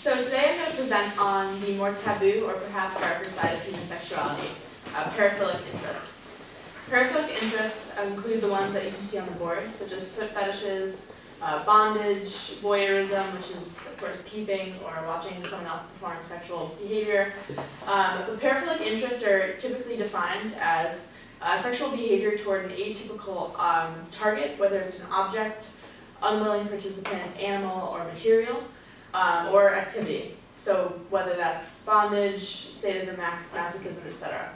So today I'm going to present on the more taboo or perhaps darker side of human sexuality, paraphilic interests. Paraphilic interests include the ones that you can see on the board, such as foot fetishes, bondage, voyeurism, which is of course peeping or watching someone else perform sexual behavior. But paraphilic interests are typically defined as sexual behavior toward an atypical target, whether it's an object, unwilling participant, animal, or material, or activity. So whether that's bondage, sadism, masochism, etc.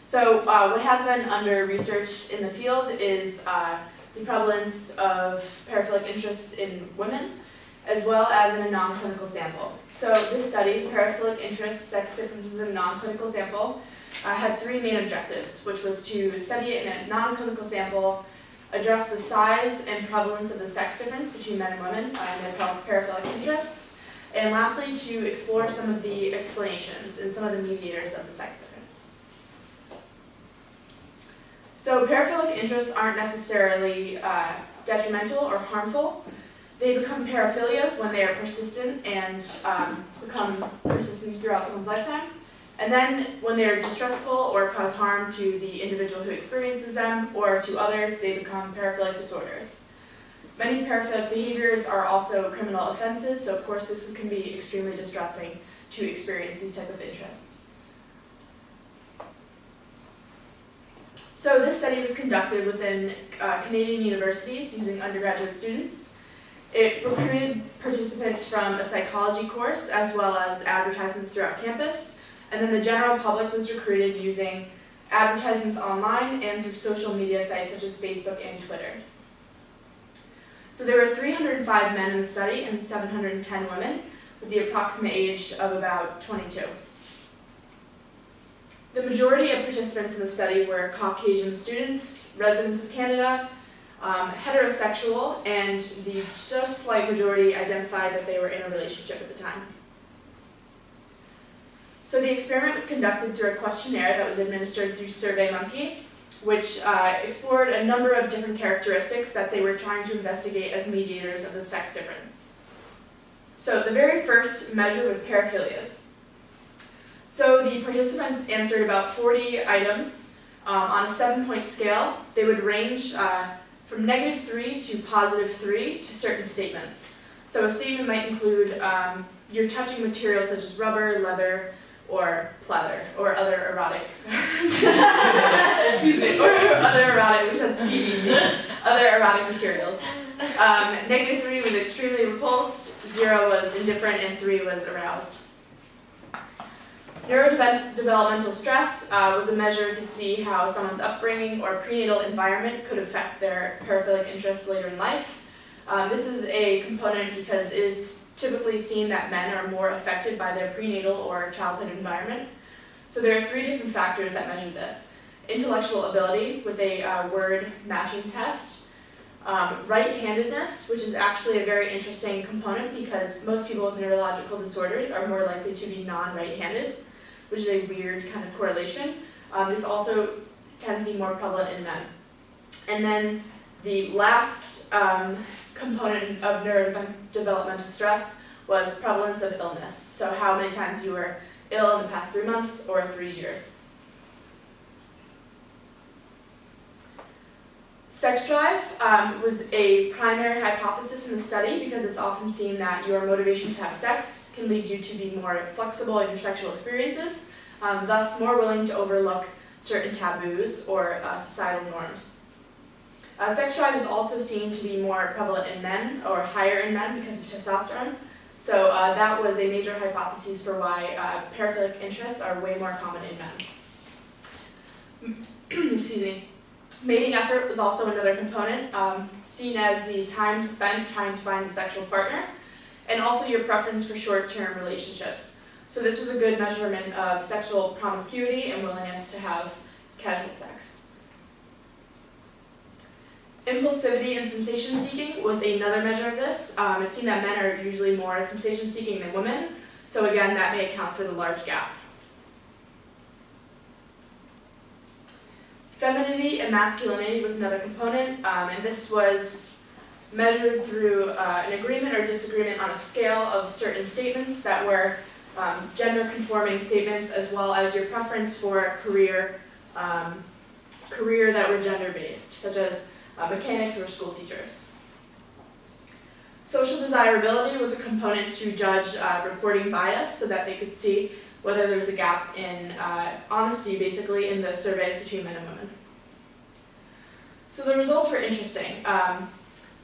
So what has been under research in the field is the prevalence of paraphilic interests in women, as well as in a non-clinical sample. So this study, paraphilic interests, sex differences in a non-clinical sample, had three main objectives, which was to study it in a non-clinical sample, address the size and prevalence of the sex difference between men and women and their paraphilic interests, and lastly, to explore some of the explanations and some of the mediators of the sex difference. So paraphilic interests aren't necessarily detrimental or harmful. They become paraphilias when they are persistent and become persistent throughout someone's lifetime. And then when they are distressful or cause harm to the individual who experiences them or to others, they become paraphilic disorders. Many paraphilic behaviors are also criminal offenses, so of course this can be extremely distressing to experience these type of interests. So this study was conducted within Canadian universities using undergraduate students. It recruited participants from a psychology course as well as advertisements throughout campus. And then the general public was recruited using advertisements online and through social media sites such as Facebook and Twitter. So there were 305 men in the study and 710 women, with the approximate age of about 22. The majority of participants in the study were Caucasian students, residents of Canada, heterosexual, and the just slight majority identified that they were in a relationship at the time. So the experiment was conducted through a questionnaire that was administered through SurveyMonkey, which explored a number of different characteristics that they were trying to investigate as mediators of the sex difference. So the very first measure was paraphilias. So the participants answered about 40 items on a 7-point scale. They would range from -3 to +3 to certain statements. So a statement might include you're touching materials such as rubber, leather, or pleather, or other erotic, excuse me, or other erotic, which has PVC, other erotic materials. -3 was extremely repulsed, 0 was indifferent, and 3 was aroused. Neurodevelopmental stress was a measure to see how someone's upbringing or prenatal environment could affect their paraphilic interests later in life. This is a component because it is typically seen that men are more affected by their prenatal or childhood environment. So there are 3 different factors that measure this. Intellectual ability with a word matching test. Right-handedness, which is actually a very interesting component because most people with neurological disorders are more likely to be non-right-handed, which is a weird kind of correlation. This also tends to be more prevalent in men. And then the last component of neurodevelopmental stress was prevalence of illness. So how many times you were ill in the past 3 months or 3 years. Sex drive was a primary hypothesis in the study because it's often seen that your motivation to have sex can lead you to be more flexible in your sexual experiences, thus more willing to overlook certain taboos or societal norms. Sex drive is also seen to be more prevalent in men, or higher in men because of testosterone. So that was a major hypothesis for why paraphilic interests are way more common in men. Excuse me. Mating effort was also another component, seen as the time spent trying to find a sexual partner, and also your preference for short-term relationships. So this was a good measurement of sexual promiscuity and willingness to have casual sex. Impulsivity and sensation-seeking was another measure of this. It's seen that men are usually more sensation-seeking than women, so again, that may account for the large gap. Femininity and masculinity was another component, and this was measured through an agreement or disagreement on a scale of certain statements that were gender-conforming statements, as well as your preference for career that were gender-based, such as mechanics or school teachers. Social desirability was a component to judge reporting bias so that they could see whether there was a gap in honesty, basically, in the surveys between men and women. So the results were interesting.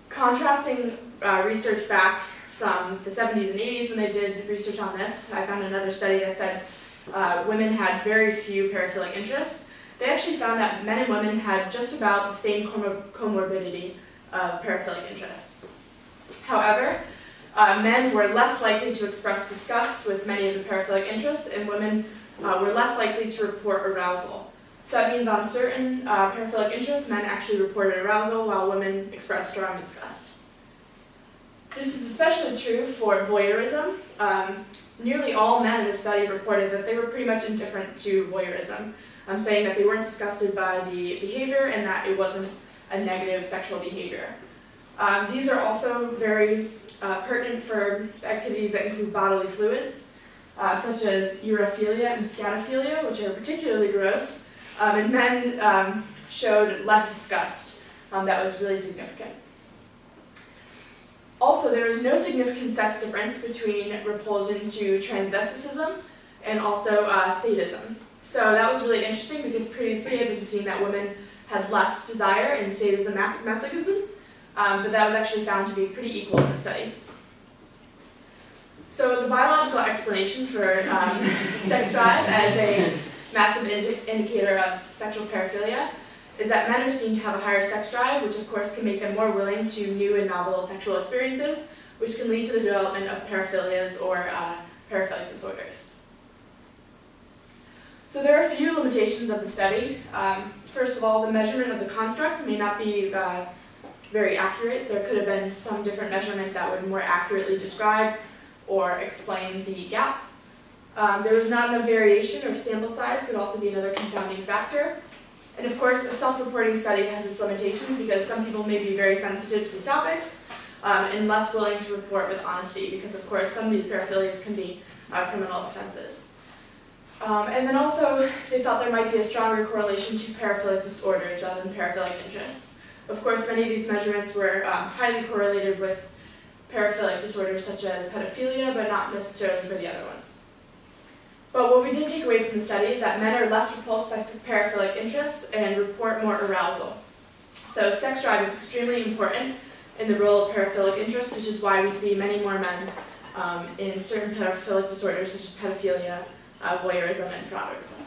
Contrasting research back from the 70s and 80s when they did research on this, I found another study that said women had very few paraphilic interests. They actually found that men and women had just about the same comorbidity of paraphilic interests. However, men were less likely to express disgust with many of the paraphilic interests, and women were less likely to report arousal. So that means on certain paraphilic interests, men actually reported arousal while women expressed strong disgust. This is especially true for voyeurism. Nearly all men in the study reported that they were pretty much indifferent to voyeurism, saying that they weren't disgusted by the behavior and that it wasn't a negative sexual behavior. These are also very pertinent for activities that include bodily fluids, such as urophilia and scatophilia, which are particularly gross, and men showed less disgust. That was really significant. Also, there is no significant sex difference between repulsion to transvesticism and also sadism. So that was really interesting because previously it had been seen that women had less desire in sadism masochism, but that was actually found to be pretty equal in the study. So the biological explanation for sex drive as a massive indicator of sexual paraphilia is that men are seen to have a higher sex drive, which of course can make them more willing to new and novel sexual experiences, which can lead to the development of paraphilias or paraphilic disorders. So there are a few limitations of the study. First of all, the measurement of the constructs may not be very accurate. There could have been some different measurement that would more accurately describe or explain the gap. There was not enough variation, or sample size could also be another confounding factor. And of course, a self-reporting study has its limitations because some people may be very sensitive to these topics and less willing to report with honesty because, of course, some of these paraphilias can be criminal offenses. And then also, they felt there might be a stronger correlation to paraphilic disorders rather than paraphilic interests. Of course, many of these measurements were highly correlated with paraphilic disorders such as pedophilia, but not necessarily for the other ones. But what we did take away from the study is that men are less repulsed by paraphilic interests and report more arousal. So sex drive is extremely important in the role of paraphilic interests, which is why we see many more men in certain paraphilic disorders such as pedophilia, voyeurism, and fraudurism.